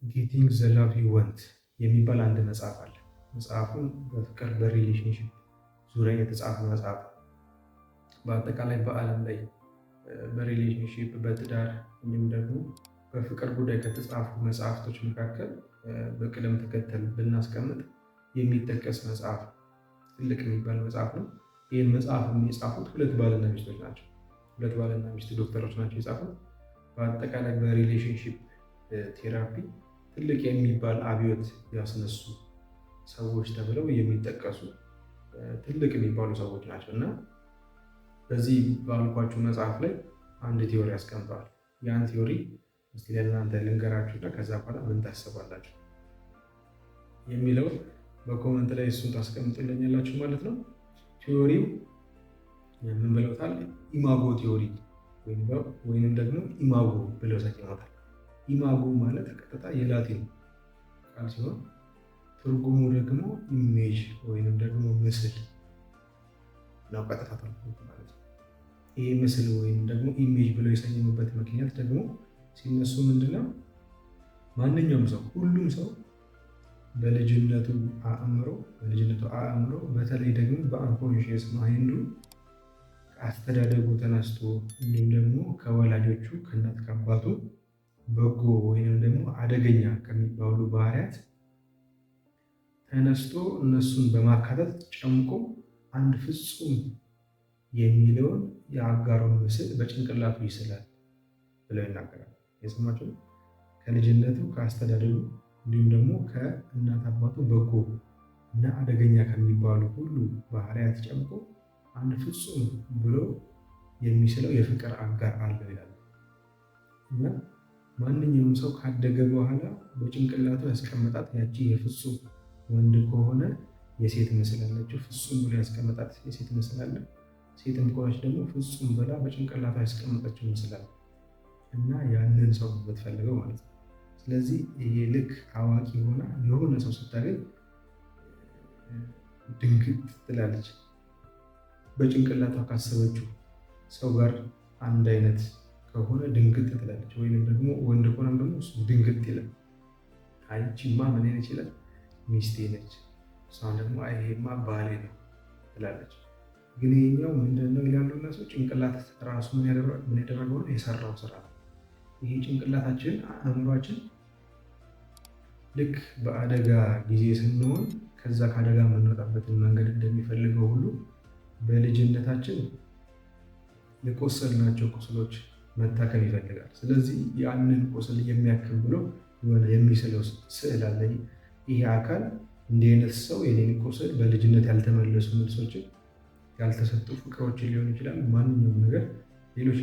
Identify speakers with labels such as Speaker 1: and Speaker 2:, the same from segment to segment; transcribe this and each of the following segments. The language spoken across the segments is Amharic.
Speaker 1: ጌቲንግ ዘ ላቭ ዩ ዋንት የሚባል አንድ መጽሐፍ አለ። መጽሐፉን በፍቅር በሪሌሽንሽፕ ዙሪያ የተጻፈ መጽሐፍ። በአጠቃላይ በዓለም ላይ በሪሌሽንሽፕ በትዳር እንዲሁም ደግሞ በፍቅር ጉዳይ ከተጻፉ መጽሐፍቶች መካከል በቅደም ተከተል ብናስቀምጥ የሚጠቀስ መጽሐፍ ትልቅ የሚባል መጽሐፍ ነው። ይህን መጽሐፍ የጻፉት ሁለት ባልና ሚስቶች ናቸው። ሁለት ባልና ሚስት ዶክተሮች ናቸው የጻፉት። በአጠቃላይ በሪሌሽንሽፕ ቴራፒ ትልቅ የሚባል አብዮት ያስነሱ ሰዎች ተብለው የሚጠቀሱ ትልቅ የሚባሉ ሰዎች ናቸው እና በዚህ ባልኳችሁ መጽሐፍ ላይ አንድ ቲዮሪ ያስቀምጠዋል። ያን ቲዮሪ እስቲ ለእናንተ ልንገራችሁና ከዛ በኋላ ምን ታስባላችሁ የሚለው በኮመንት ላይ እሱን ታስቀምጡልኛላችሁ ማለት ነው። ቲዮሪው ምን ብለውታል? ኢማጎ ቲዮሪ ወይንም ደግሞ ኢማጎ ብለው ሰጥተውታል። ኢማጎ ማለት ቀጥታ የላቲን ቃል ሲሆን ትርጉሙ ደግሞ ኢሜጅ ወይንም ደግሞ ምስል ነው። ቀጥታ ትርጉሙ ማለት ነው። ይሄ ምስል ወይም ደግሞ ኢሜጅ ብለው የሰየሙበት ምክንያት ደግሞ ሲነሱ ምንድነው? ማንኛውም ሰው ሁሉም ሰው በልጅነቱ አእምሮ በተለይ ደግሞ በአንኮንሺየስ ማይንዱ ከአስተዳደጉ ተነስቶ እንዲሁም ደግሞ ከወላጆቹ ከእናት ከአባቱ በጎ ወይንም ደግሞ አደገኛ ከሚባሉ ባህሪያት ተነስቶ እነሱን በማካተት ጨምቆ አንድ ፍጹም የሚለውን የአጋሩን ምስል በጭንቅላቱ ይስላል ብለው ይናገራል። የሰማችሁ? ከልጅነቱ ከአስተዳደጉ እንዲሁም ደግሞ ከእናት አባቱ በጎ እና አደገኛ ከሚባሉ ሁሉ ባህሪያት ጨምቆ አንድ ፍጹም ብሎ የሚስለው የፍቅር አጋር አለው ይላል እና ማንኛውም ሰው ካደገ በኋላ በጭንቅላቱ ያስቀመጣት ያቺ የፍጹም ወንድ ከሆነ የሴት ምስል አለችው። ፍጹም ብሎ ያስቀመጣት የሴት ምስል አለ። ሴትም ከሆነች ደግሞ ፍጹም ብላ በጭንቅላቱ ያስቀመጠችው ምስል አለ እና ያንን ሰው የምትፈልገው ማለት ነው። ስለዚህ ይሄ ልክ አዋቂ ሆና የሆነ ሰው ስታገኝ ድንግጥ ትላለች። በጭንቅላቷ ካሰበችው ሰው ጋር አንድ አይነት ከሆነ ድንግጥ ትላለች። ወይም ደግሞ ወንድ ከሆነም ደግሞ እሱ ድንግጥ ይላል። አይቺማ ምን አይነት ይችላል ሚስቴ ነች፣ እሷን ደግሞ ይሄማ ባሌ ነው ትላለች። ግን ይሄኛው ምንድነው ይላሉ እነሱ ጭንቅላት ራሱ ምን ያደረገው ነው የሰራው ስራ። ይሄ ጭንቅላታችን አእምሯችን ልክ በአደጋ ጊዜ ስንሆን ከዛ ከአደጋ የምንወጣበትን መንገድ እንደሚፈልገው ሁሉ በልጅነታችን የቆሰልናቸው ቁስሎች መታከም ይፈልጋል። ስለዚህ ያንን ቁስል የሚያክም ብሎ የሆነ የሚስለው ስዕል አለ። ይሄ አካል እንዲህ አይነት ሰው የኔን ቁስል በልጅነት ያልተመለሱ መልሶችን ያልተሰጡ ፍቅሮችን ሊሆን ይችላል። ማንኛውም ነገር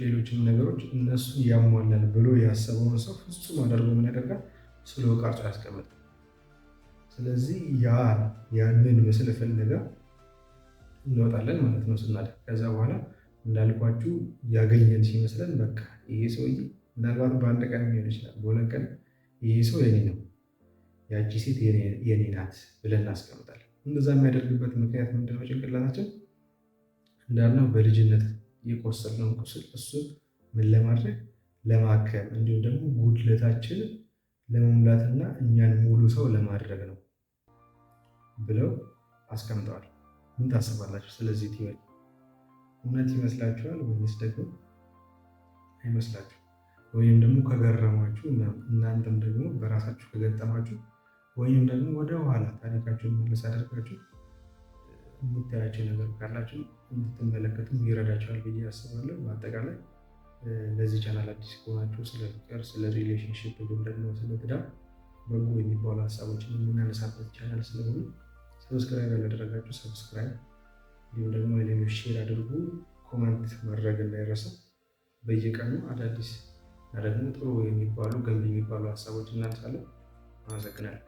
Speaker 1: ሌሎችም ነገሮች እነሱን ያሟላል ብሎ ያሰበውን ሰው ፍጹም አደርጎ ምን ያደርጋል? ስሎ ቀርጾ ያስቀምጣል። ስለዚህ ያንን ምስል ፍለጋ እንወጣለን ማለት ነው ስናደግ። ከዛ በኋላ እንዳልኳችሁ ያገኘን ሲመስለን በቃ ይሄ ሰውዬ ምናልባት በአንድ ቀን ሊሆን ይችላል፣ በሁለት ቀን ይሄ ሰው የኔ ነው፣ ያቺ ሴት የኔ ናት ብለን እናስቀምጣለን። እንደዛ የሚያደርግበት ምክንያት ምንድነው? ጭንቅላታችን እንዳልነው በልጅነት የቆሰልነውን ቁስል እሱን ምን ለማድረግ ለማከም እንዲሁም ደግሞ ጉድለታችንን ለመሙላትና እኛን ሙሉ ሰው ለማድረግ ነው ብለው አስቀምጠዋል። ምን ታስባላችሁ? ስለዚህ ቲዮሪ እውነት ይመስላችኋል ወይስ ደግሞ አይመስላችሁ? ወይም ደግሞ ከገረማችሁ እናንተም ደግሞ በራሳችሁ ከገጠማችሁ ወይም ደግሞ ወደ ኋላ ታሪካችሁን መለስ አደርጋችሁ የምታያቸው ነገር ካላችሁ እንድትመለከቱ ይረዳችኋል ብዬ አስባለሁ። በአጠቃላይ ለዚህ ቻናል አዲስ ከሆናችሁ ስለ ፍቅር፣ ስለ ሪሌሽንሽፕ እንዲሁም ደግሞ ስለ ትዳር በጎ የሚባሉ ሀሳቦችን የምናነሳበት ቻናል ስለሆነ ሰብስክራይብ ያላደረጋችሁ ሰብስክራይብ፣ እንዲሁም ደግሞ ሌሎች ሼር አድርጉ። ኮመንት ማድረግ እንዳይረሳ። በየቀኑ አዳዲስ እና ደግሞ ጥሩ የሚባሉ ገንቢ የሚባሉ ሀሳቦች እናነሳለን። አመሰግናለሁ።